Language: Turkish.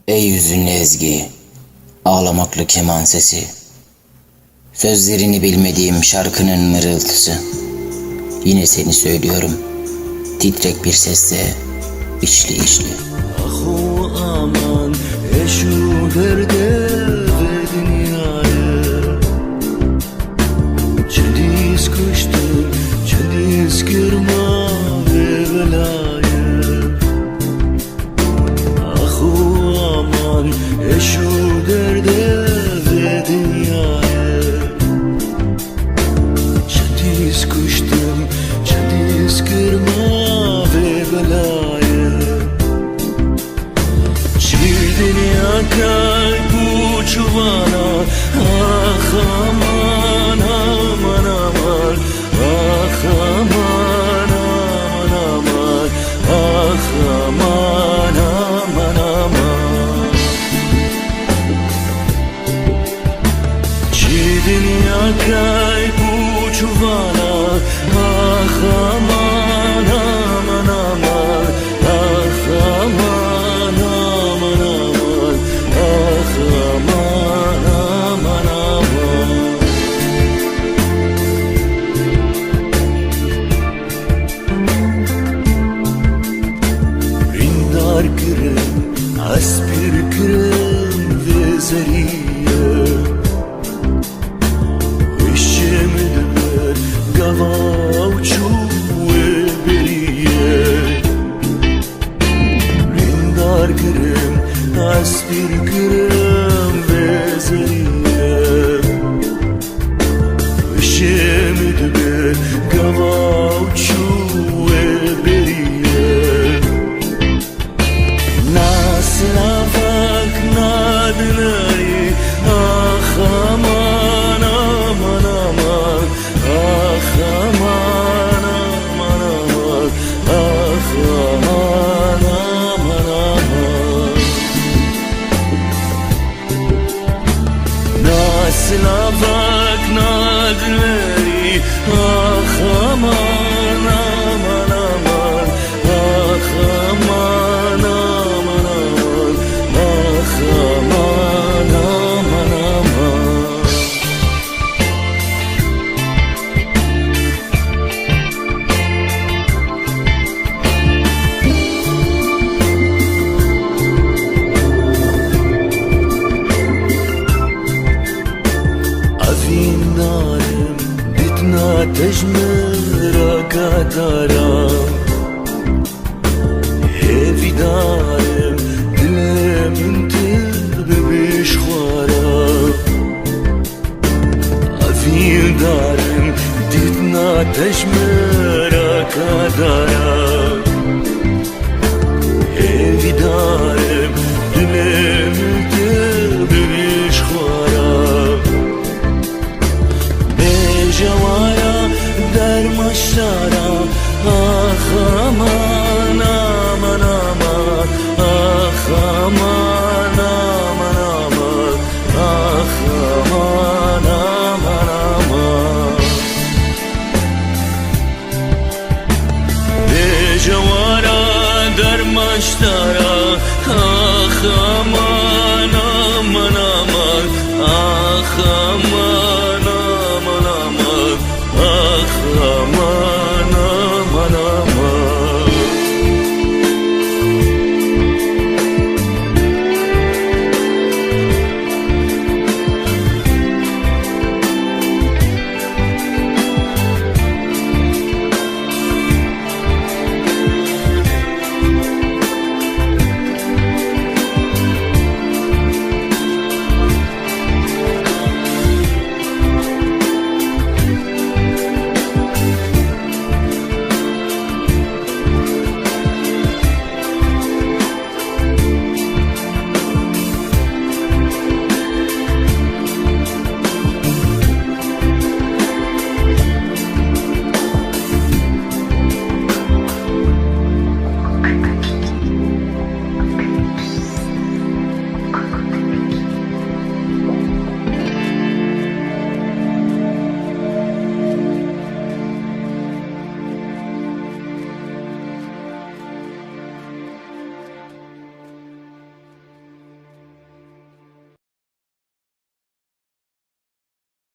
Ey hüzünlü ezgi, ağlamaklı keman sesi, sözlerini bilmediğim şarkının mırıltısı. Yine seni söylüyorum, titrek bir sesle, içli içli. Ahu aman eşu derde ve dünyaya, çendiz kıştı, çendiz kırma ve belaya. Ahu aman eşu derde ve dünyaya, çendiz kıştı, çendiz kırma ve belaya. Dünya kalbu çuvana, ah aman aman aman, ah aman aman aman, ah aman aman aman. Dünya kalbu çuvana, ah aman aman aman, ah aman. Aspir kırım ve zariye, işimdir gavauçu ve beriye. Rindar kırım, aspir kırım ve zariye, işimdir gavauçu ve beriye. Slavak nadnari, ah aman aman aman, ah aman aman aman, ah aman aman aman. Slavak nadnari, ah aman aman aman, ah aman aman. Aman aman aman. Avinarım bitna tejmera kadara, hevidarım dilemin bebiş khara. Avindarım ditna tejmera kadara, hevidarım dilemin bebiş khara. Bejavaya dermaşlara, ah aman aman aman, ah aman aman aman, ah aman aman aman. Bejavara dermaşlara, ah aman aman aman, ah aman.